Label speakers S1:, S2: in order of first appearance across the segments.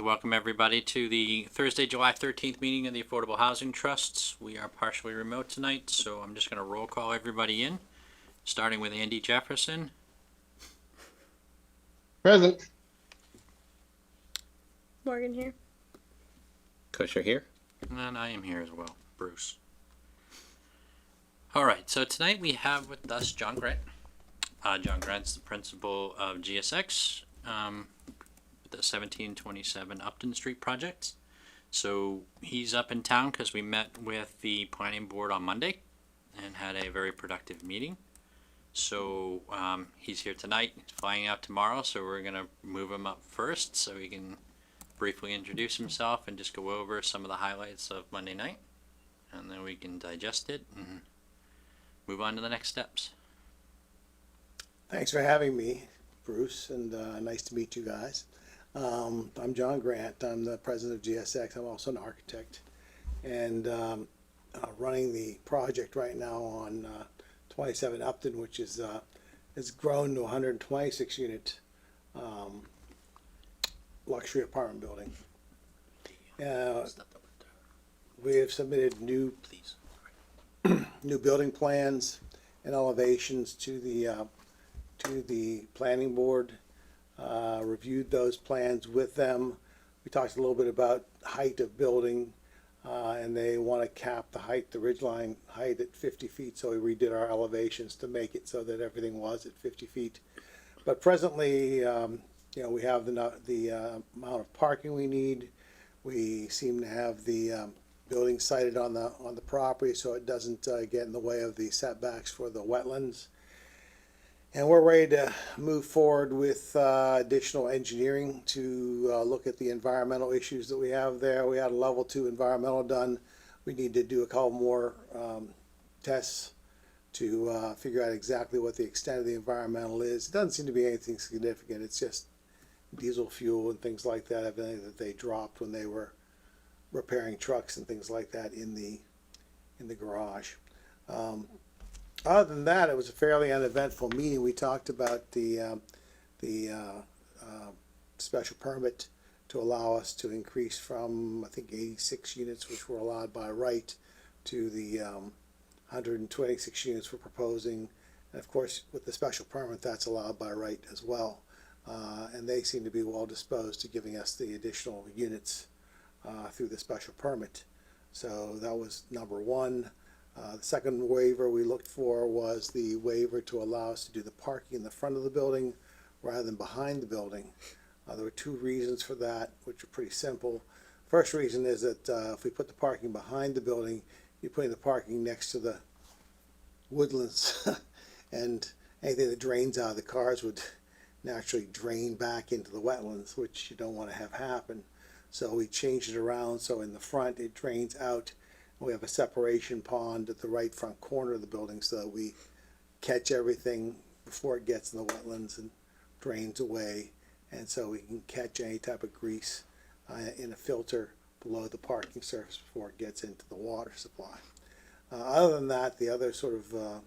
S1: to welcome everybody to the Thursday, July 13th meeting of the Affordable Housing Trusts. We are partially remote tonight, so I'm just going to roll call everybody in, starting with Andy Jefferson.
S2: Present.
S3: Morgan here.
S4: Kosher here.
S1: And I am here as well, Bruce. All right, so tonight we have with us John Grant. John Grant's the principal of GSX, the 1727 Upton Street project. So he's up in town because we met with the planning board on Monday and had a very productive meeting. So he's here tonight, he's flying out tomorrow, so we're gonna move him up first so he can briefly introduce himself and just go over some of the highlights of Monday night, and then we can digest it and move on to the next steps.
S2: Thanks for having me, Bruce, and nice to meet you guys. I'm John Grant. I'm the president of GSX. I'm also an architect, and running the project right now on 27 Upton, which is has grown to 126 unit luxury apartment building. We have submitted new building plans and elevations to the planning board, reviewed those plans with them. We talked a little bit about height of building, and they want to cap the height, the ridgeline height at 50 feet, so we redid our elevations to make it so that everything was at 50 feet. But presently, we have the amount of parking we need. We seem to have the building sited on the property, so it doesn't get in the way of the setbacks for the wetlands. And we're ready to move forward with additional engineering to look at the environmental issues that we have there. We had a level 2 environmental done. We need to do a couple more tests to figure out exactly what the extent of the environmental is. It doesn't seem to be anything significant. It's just diesel fuel and things like that, evidently that they dropped when they were repairing trucks and things like that in the garage. Other than that, it was a fairly uneventful meeting. We talked about the special permit to allow us to increase from, I think, 86 units, which were allowed by right, to the 126 units we're proposing. And of course, with the special permit, that's allowed by right as well. And they seem to be well disposed to giving us the additional units through the special permit. So that was number one. The second waiver we looked for was the waiver to allow us to do the parking in the front of the building rather than behind the building. There were two reasons for that, which are pretty simple. First reason is that if we put the parking behind the building, you're putting the parking next to the woodlands and anything that drains out of the cars would naturally drain back into the wetlands, which you don't want to have happen. So we changed it around so in the front it drains out. We have a separation pond at the right front corner of the building so that we catch everything before it gets in the wetlands and drains away. And so we can catch any type of grease in a filter below the parking surface before it gets into the water supply. Other than that, the other sort of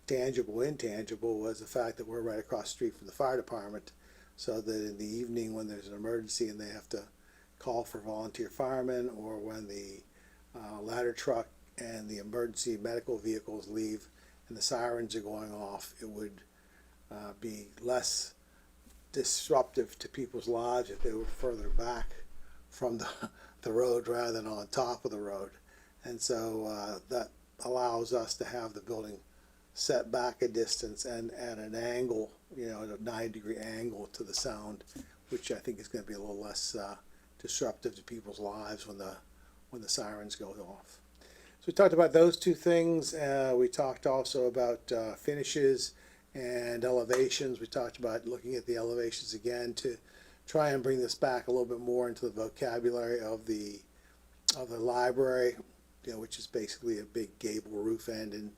S2: tangible, intangible was the fact that we're right across the street from the fire department, so that in the evening when there's an emergency and they have to call for volunteer firemen, or when the ladder truck and the emergency medical vehicles leave and the sirens are going off, it would be less disruptive to people's lives if they were further back from the road rather than on top of the road. And so that allows us to have the building set back a distance and at an angle, at a 90-degree angle to the sound, which I think is going to be a little less disruptive to people's lives when the sirens go off. So we talked about those two things. We talked also about finishes and elevations. We talked about looking at the elevations again to try and bring this back a little bit more into the vocabulary of the library, which is basically a big gable roof end, and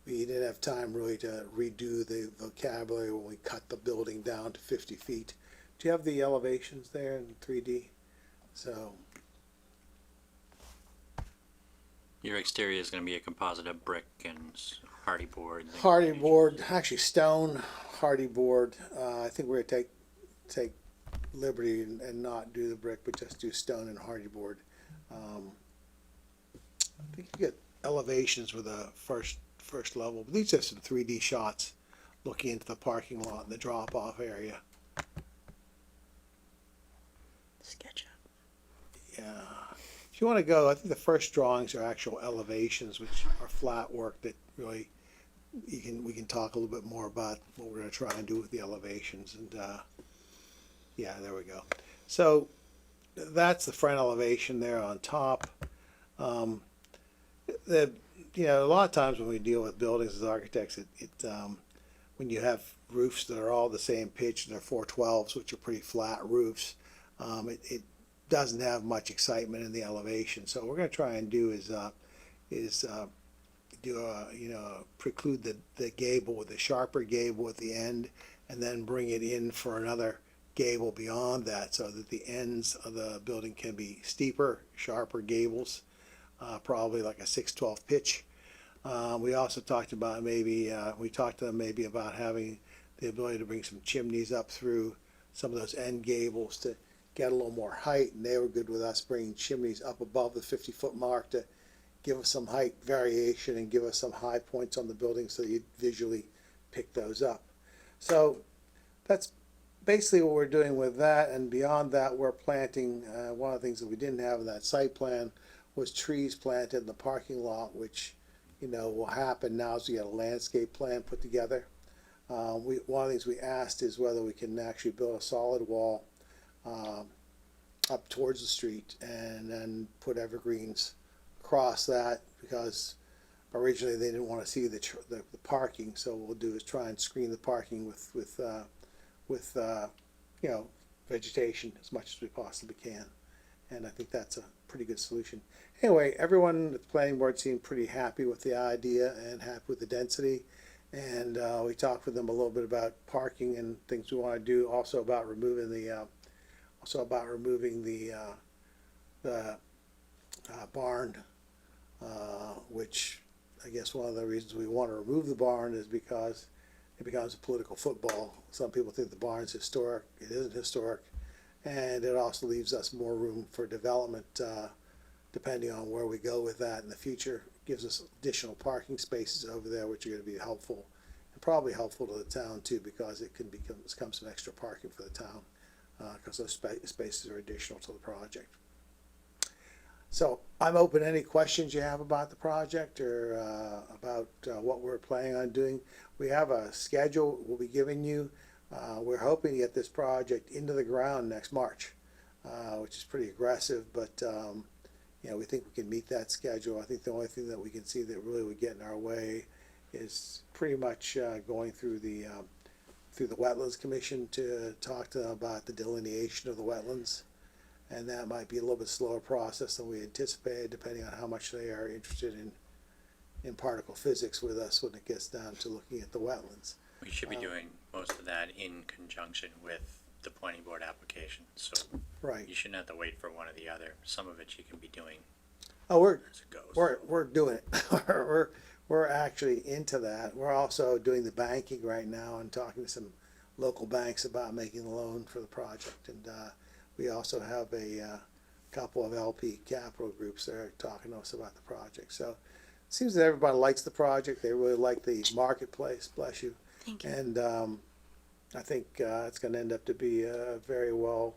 S2: we didn't have time really to redo the vocabulary when we cut the building down to 50 feet. Do you have the elevations there in 3D? So
S1: Your exterior is going to be a composite of brick and hardy board.
S2: Hardy board, actually stone hardy board. I think we're gonna take liberty and not do the brick, but just do stone and hardy board. I think you get elevations with the first level. But these are some 3D shots looking into the parking lot and the drop-off area.
S3: SketchUp.
S2: Yeah. If you want to go, I think the first drawings are actual elevations, which are flat work that really we can talk a little bit more about what we're going to try and do with the elevations. And yeah, there we go. So that's the front elevation there on top. A lot of times when we deal with buildings as architects, when you have roofs that are all the same pitch and they're 412s, which are pretty flat roofs, it doesn't have much excitement in the elevation. So what we're going to try and do is preclude the gable with a sharper gable at the end, and then bring it in for another gable beyond that, so that the ends of the building can be steeper, sharper gables, probably like a 612 pitch. We also talked about we talked to them maybe about having the ability to bring some chimneys up through some of those end gables to get a little more height, and they were good with us bringing chimneys up above the 50-foot mark to give us some height variation and give us some high points on the building so you visually pick those up. So that's basically what we're doing with that, and beyond that we're planting, one of the things that we didn't have in that site plan was trees planted in the parking lot, which will happen now as we get a landscape plan put together. One of the things we asked is whether we can actually build a solid wall up towards the street and then put evergreens across that, because originally they didn't want to see the parking. So what we'll do is try and screen the parking with vegetation as much as we possibly can, and I think that's a pretty good solution. Anyway, everyone at the planning board seemed pretty happy with the idea and happy with the density, and we talked with them a little bit about parking and things we want to do, also about removing the barn, which I guess one of the reasons we want to remove the barn is because it becomes a political football. Some people think the barn's historic. It isn't historic, and it also leaves us more room for development, depending on where we go with that in the future. It gives us additional parking spaces over there, which are going to be helpful, and probably helpful to the town too, because it can become some extra parking for the town, because those spaces are additional to the project. So I'm open to any questions you have about the project or about what we're planning on doing. We have a schedule we'll be giving you. We're hoping to get this project into the ground next March, which is pretty aggressive, but we think we can meet that schedule. I think the only thing that we can see that really would get in our way is pretty much going through the Wetlands Commission to talk to them about the delineation of the wetlands. And that might be a little bit slower process than we anticipated, depending on how much they are interested in particle physics with us when it gets down to looking at the wetlands.
S1: We should be doing most of that in conjunction with the planning board application, so
S2: Right.
S1: you shouldn't have to wait for one or the other. Some of it you can be doing
S2: Oh,
S1: as it goes.
S2: we're doing it. we're actually into that. We're also doing the banking right now and talking to some local banks about making the loan for the project, and we also have a couple of LP capital groups that are talking to us about the project. So it seems that everybody likes the project. They really like the marketplace. Bless you.
S3: Thank you.
S2: And I think it's going to end up to be a very well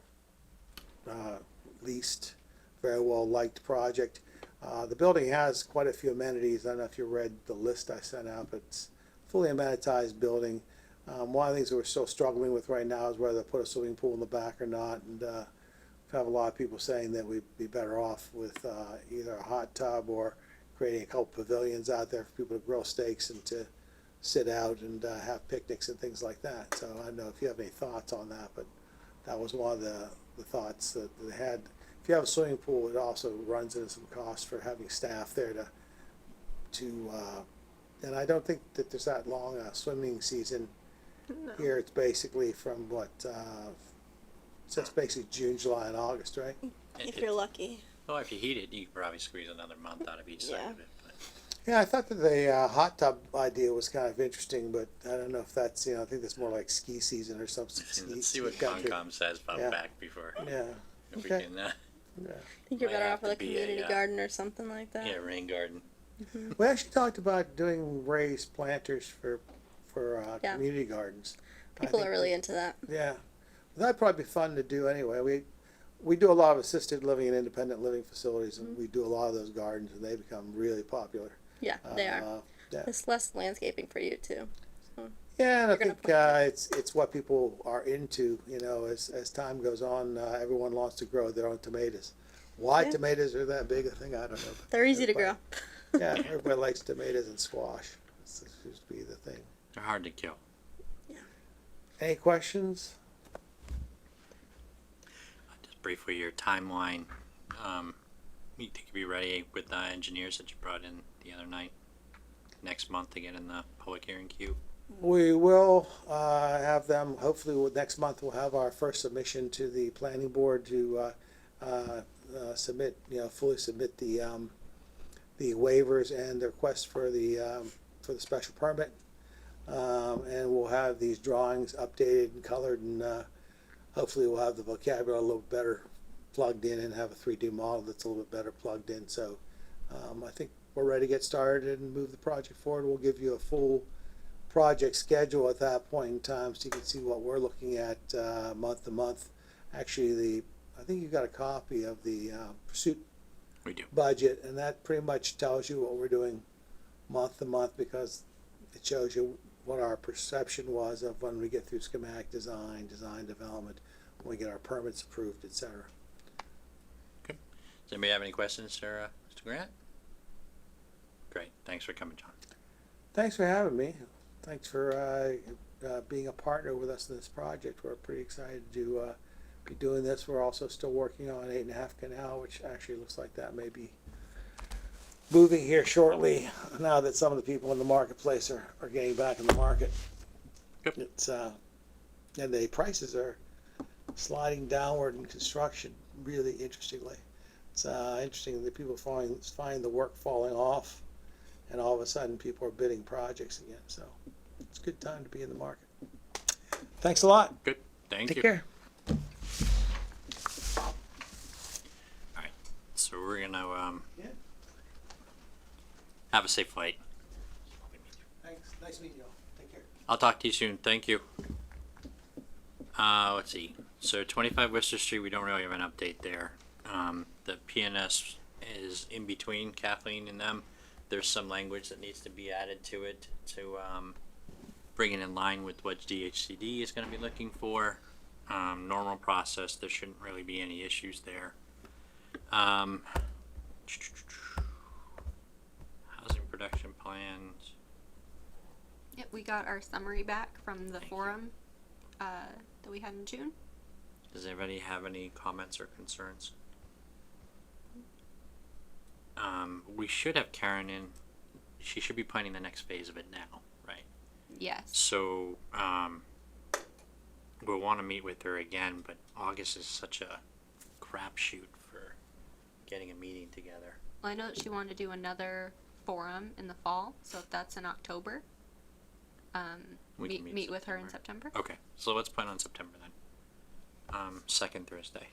S2: leased, very well liked project. The building has quite a few amenities. I don't know if you read the list I sent out, but it's a fully amenitized building. One of the things that we're still struggling with right now is whether to put a swimming pool in the back or not, and we have a lot of people saying that we'd be better off with either a hot tub or creating a couple pavilions out there for people to grill steaks and to sit out and have picnics and things like that. So I don't know if you have any thoughts on that, but that was one of the thoughts that they had. If you have a swimming pool, it also runs into some cost for having staff there to and I don't think that there's that long a swimming season.
S3: No.
S2: Here it's basically from so it's basically June, July, and August, right?
S3: If you're lucky.
S1: Well, if you heat it, you could probably squeeze another month out of each side
S3: Yeah.
S1: of it. But
S2: Yeah, I thought that the hot tub idea was kind of interesting, but I don't know if that's, I think that's more like ski season or something.
S1: Let's see what
S2: country.
S1: Concom says about
S2: Yeah.
S1: back before.
S2: Yeah,
S1: If
S2: okay.
S1: we can,
S2: Yeah.
S3: I think you're
S1: Might
S3: better
S1: have
S3: off with
S1: to
S3: a
S1: be a,
S3: community garden or something like that.
S1: yeah, rain garden.
S2: We actually talked about doing raised planters for
S3: Yeah.
S2: community gardens. I
S3: People
S2: think
S3: are really into that.
S2: Yeah, that'd probably be fun to do anyway. We do a lot of assisted living and independent living facilities, and we do a lot of those gardens, and they become really popular.
S3: Yeah, they are.
S2: Yeah,
S3: It's less landscaping for you too.
S2: yeah, and I
S3: You're gonna
S2: think
S3: plant
S2: it's what people are into. As time goes on, everyone wants to grow their own tomatoes. Why
S3: Yeah.
S2: tomatoes are that big a thing, I don't know. But
S3: They're easy to grow.
S2: yeah, everybody likes tomatoes and squash. That seems to be the thing.
S1: They're hard to kill.
S2: Any questions?
S1: Just briefly, your timeline. You think you'll be ready with the engineers that you brought in the other night? Next month to get in the public hearing queue?
S2: We will have them, hopefully next month we'll have our first submission to the planning board to submit, fully submit the waivers and the request for the special permit. And we'll have these drawings updated and colored, and hopefully we'll have the vocabulary a little better plugged in and have a 3D model that's a little bit better plugged in. So I think we're ready to get started and move the project forward. We'll give you a full project schedule at that point in time, so you can see what we're looking at month to month. Actually, I think you got a copy of the pursuit
S1: We do.
S2: budget, and that pretty much tells you what we're doing month to month, because it shows you what our perception was of when we get through schematic design development, when we get our permits approved, etc.
S1: Does anybody have any questions for Mr. Grant? Great. Thanks for coming, John.
S2: Thanks for having me. Thanks for being a partner with us in this project. We're pretty excited to be doing this. We're also still working on 8.5 Canal, which actually looks like that may be moving here shortly, now that some of the people in the marketplace are getting back in the market.
S1: Yep.
S2: It's and the prices are sliding downward in construction really interestingly. It's interesting that people find the work falling off, and all of a sudden people are bidding projects again. So it's a good time to be in the market. Thanks a lot.
S1: Good. Thank
S2: Take
S1: you.
S2: care.
S1: So we're gonna
S2: Yeah.
S1: have a safe flight.
S2: Thanks. Nice meeting you all. Take care.
S1: I'll talk to you soon. Thank you. Let's see. So 25 Worcester Street, we don't really have an update there. The PNS is in between Kathleen and them. There's some language that needs to be added to it to bring it in line with what DHCD is going to be looking for. Normal process. There shouldn't really be any issues there. Housing production plans.
S5: Yep, we got our summary back from the
S1: Thank you.
S5: forum that we had in June.
S1: Does anybody have any comments or concerns? We should have Karen in. She should be planning the next phase of it now, right?
S5: Yes.
S1: So, we'll want to meet with her again, but August is such a crapshoot for getting a meeting together.
S5: Well, I know that she wanted to do another forum in the fall, so if that's in October,
S1: We can
S5: meet with her in September.
S1: Okay, so let's plan on September then. Second Thursday.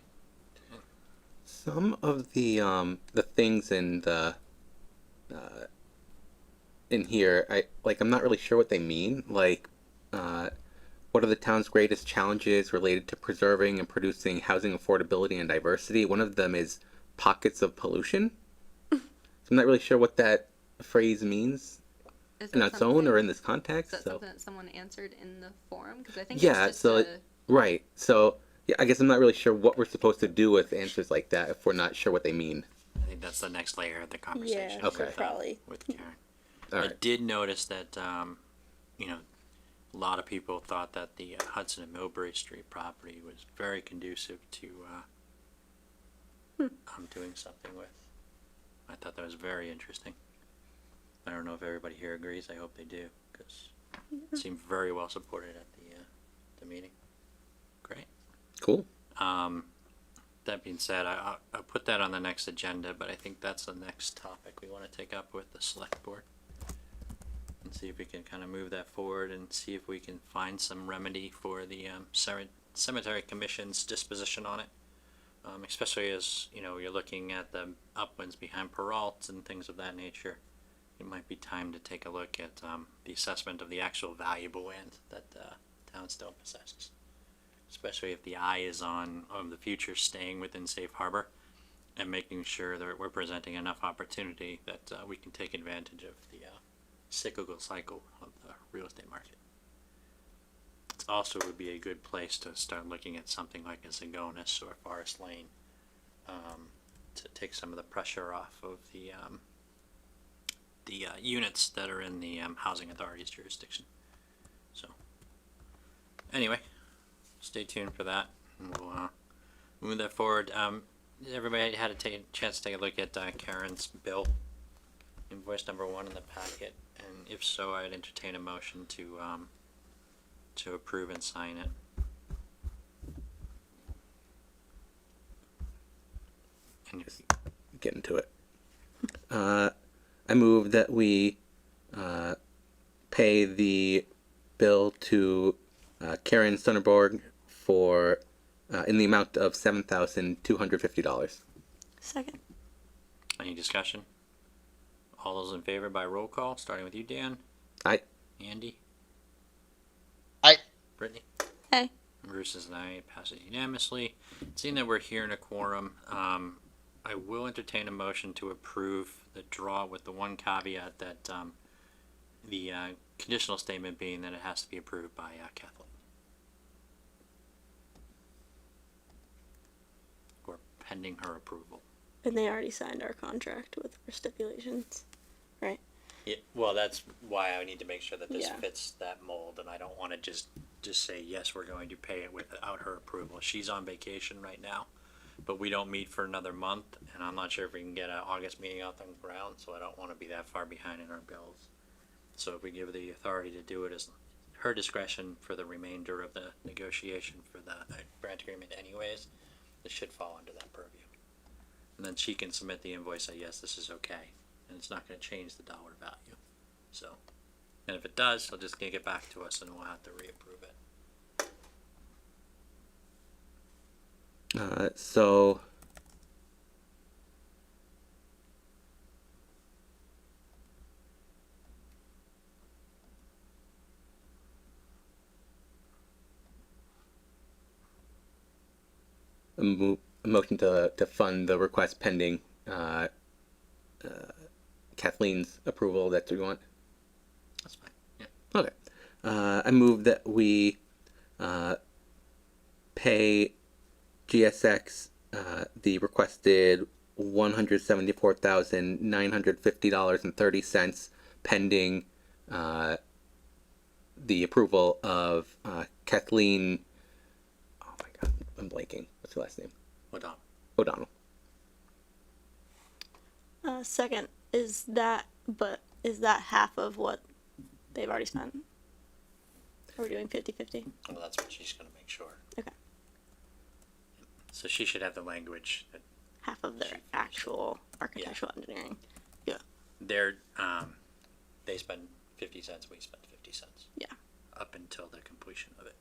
S4: Some of the things in the in here, I'm not really sure what they mean. Like, what are the town's greatest challenges related to preserving and producing housing affordability and diversity? One of them is pockets of pollution. So I'm not really sure what that phrase means
S5: Is
S4: in
S5: that
S4: its own
S5: something-
S4: or in this
S5: Is
S4: context.
S5: that
S4: So
S5: something that someone answered in the forum? Because I think
S4: yeah,
S5: it's just
S4: so right. So yeah, I guess I'm not really sure what we're supposed to do with answers like that if we're not sure what they mean.
S1: I think that's the next layer of the conversation.
S3: Yeah,
S4: Okay.
S3: probably.
S1: With Karen.
S4: All
S1: I
S4: right.
S1: did notice that, a lot of people thought that the Hudson and Millbury Street property was very conducive to doing something with. I thought that was very interesting. I don't know if everybody here agrees. I hope they do, because it seemed very well supported at the meeting. Great.
S4: Cool.
S1: that being said, I'll put that on the next agenda, but I think that's the next topic we wanna take up with the select board. And see if we can kinda move that forward and see if we can find some remedy for the, cemetery commission's disposition on it. Especially as, you know, you're looking at the uplands behind Peralt's and things of that nature. It might be time to take a look at, the assessment of the actual valuable land that the town still possesses. Especially if the eye is on, the future staying within safe harbor and making sure that we're presenting enough opportunity that, we can take advantage of the, cyclical cycle of the real estate market. It also would be a good place to start looking at something like a Zagonis or Forest Lane, to take some of the pressure off of the units that are in the housing authority's jurisdiction. So, anyway, stay tuned for that, and we'll move that forward. Everybody had a chance to take a look at Karen's bill, invoice number 1 in the packet, and if so, I'd entertain a motion to approve and sign it. And if,
S4: Get into it. I move that we pay the bill to Karen Sonnerborg for in the amount of $7,250.
S3: Second.
S1: any discussion? All those in favor by roll call, starting with you, Dan.
S4: Aye.
S1: Andy.
S6: Aye.
S1: Brittany.
S3: Hey.
S1: Bruce is an aye. It passes unanimously. Seeing that we're here in a quorum, I will entertain a motion to approve the draw with the one caveat that the conditional statement being that it has to be approved by Kathleen. Or pending her approval.
S3: And they already signed our contract with our stipulations, right?
S1: Yeah, well, that's why I need to make sure that this
S3: Yeah.
S1: fits that mold, and I don't want to just say yes, we're going to pay it without her approval. She's on vacation right now, but we don't meet for another month, and I'm not sure if we can get an August meeting off the ground, so I don't want to be that far behind in our bills. So if we give her the authority to do it as her discretion for the remainder of the negotiation for the grant agreement anyways, it should fall under that purview. And then she can submit the invoice, say, yes, this is okay, and it's not gonna change the dollar value, so. And if it does, she'll just get back to us and we'll have to reapprove it.
S4: So a motion to fund the request pending Kathleen's approval. That's what you want?
S1: That's fine, yeah.
S4: Okay. I move that we pay GSX the requested $174,950.30 pending the approval of Kathleen. Oh my God, I'm blanking. What's her last name?
S1: Hold on.
S4: O'Donnell.
S3: Second, is that half of what they've already spent? Are we doing 50-50?
S1: Well, that's what she's gonna make sure.
S3: Okay.
S1: So she should have the language that
S3: Half of their actual architectural engineering.
S1: they're, they spend 50 cents, we spend 50 cents.
S3: Yeah.
S1: Up until the completion of it.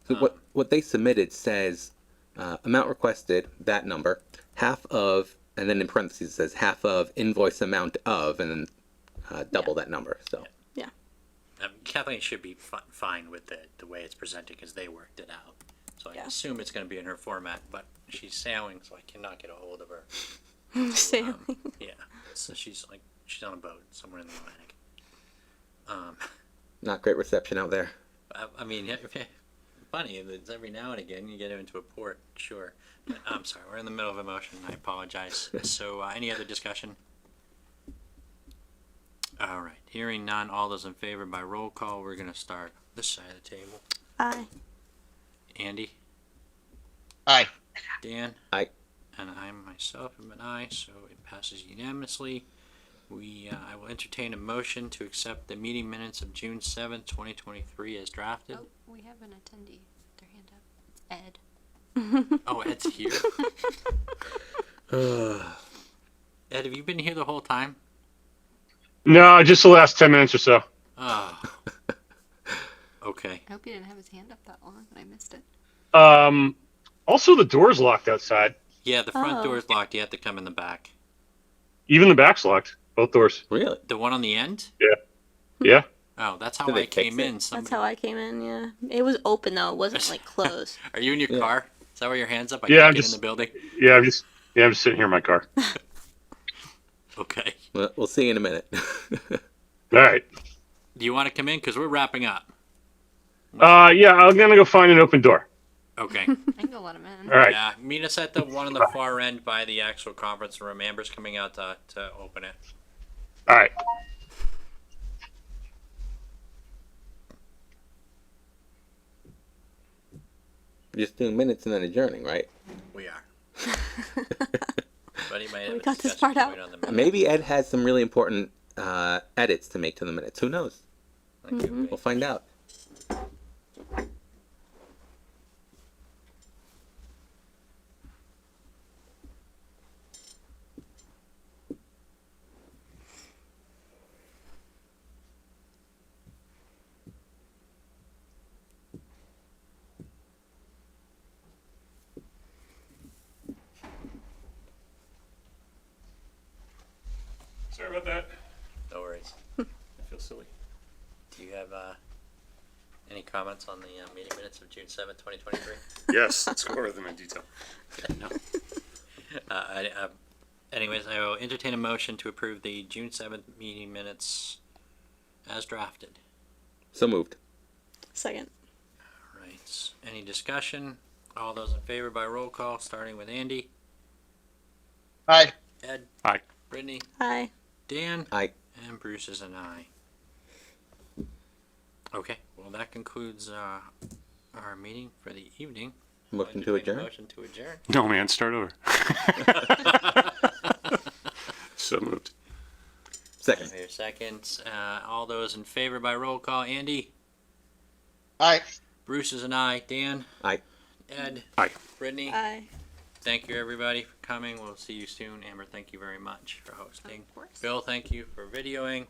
S4: So what they submitted says amount requested, that number, half of, and then in parentheses it says half of invoice amount of, and then double that number. So
S3: Yeah.
S1: Kathleen should be fine with the way it's presented because they worked it out. So I
S3: Yeah.
S1: assume it's gonna be in her format, but she's sailing, so I cannot get a hold of her.
S3: Sailing.
S1: Yeah, so she's on a boat somewhere in the Atlantic.
S4: not great reception out there.
S1: I mean, funny, it's every now and again you get into a port, sure. But I'm sorry, we're in the middle of a motion, I apologize. So, any other discussion? All right, hearing none, all those in favor by roll call, we're gonna start this side of the table.
S3: Aye.
S1: Andy,
S6: Aye.
S1: Dan?
S4: Aye.
S1: And I myself am an aye, so it passes unanimously. I will entertain a motion to accept the meeting minutes of June 7th, 2023 as drafted.
S5: Oh, we have an attendee with their hand up. It's Ed.
S1: Oh, Ed's here. Ed, have you been here the whole time?
S7: No, just the last 10 minutes or so.
S1: Oh. Okay.
S5: I hope you didn't have his hand up that long and I missed it.
S7: Also, the door's locked outside.
S1: Yeah, the front
S3: Oh.
S1: door's locked. You have to come in the back.
S7: Even the back's locked. Both doors.
S4: Really?
S1: The one on the end?
S7: Yeah.
S1: Oh, that's how
S4: Did they
S1: I came
S4: fix it?
S1: in.
S3: That's
S1: Somebody...
S3: how I came in. Yeah, it was open though. It wasn't like closed.
S1: Are you in your
S4: Yeah.
S1: car? Is that why your hands up? I
S7: Yeah,
S1: can't
S7: I'm
S1: get
S7: just-
S1: in the building.
S7: Yeah, I'm just sitting here in my car.
S1: Okay.
S4: Well, we'll see you in a minute.
S7: All right.
S1: Do you want to come in? Because we're wrapping up.
S7: Yeah, I'm gonna go find an open door.
S1: Okay.
S5: I can go let him in.
S7: All right.
S1: Yeah, meet us at the one on the far end by the actual conference room. Amber's coming out to open it.
S7: All right.
S4: We're just doing minutes and then adjourning, right?
S1: We are. Buddy might have
S3: We
S1: a
S3: got this
S1: discussion
S3: part
S1: point
S3: out.
S1: on the minute.
S4: Maybe Ed has some really important edits to make to the minutes. Who knows?
S1: That could be.
S4: We'll find out.
S7: Sorry about that.
S1: No worries. I feel silly. Do you have any comments on the meeting minutes of June 7th, 2023?
S7: Yes, let's go over them in detail.
S1: No. Anyways, I will entertain a motion to approve the June 7th meeting minutes as drafted.
S4: So moved.
S3: Second.
S1: All right. Any discussion? All those in favor by roll call, starting with Andy,
S6: Aye.
S1: Ed,
S7: Aye.
S1: Brittany,
S3: Hi.
S1: Dan,
S4: Aye.
S1: and Bruce is an aye. Okay, well that concludes our meeting for the evening.
S4: Motion to
S1: Entertain a
S4: adjourn.
S1: Motion to adjourn.
S7: No, man, start over. So moved.
S4: Second.
S1: Here, seconds. All those in favor by roll call, Andy,
S6: Aye.
S1: Bruce is an aye, Dan,
S4: Aye.
S1: Ed,
S7: Aye.
S1: Brittany.
S3: Hi.
S1: Thank you everybody for coming. We'll see you soon. Amber, thank you very much for hosting.
S5: Of course.
S1: Bill, thank you for videoing.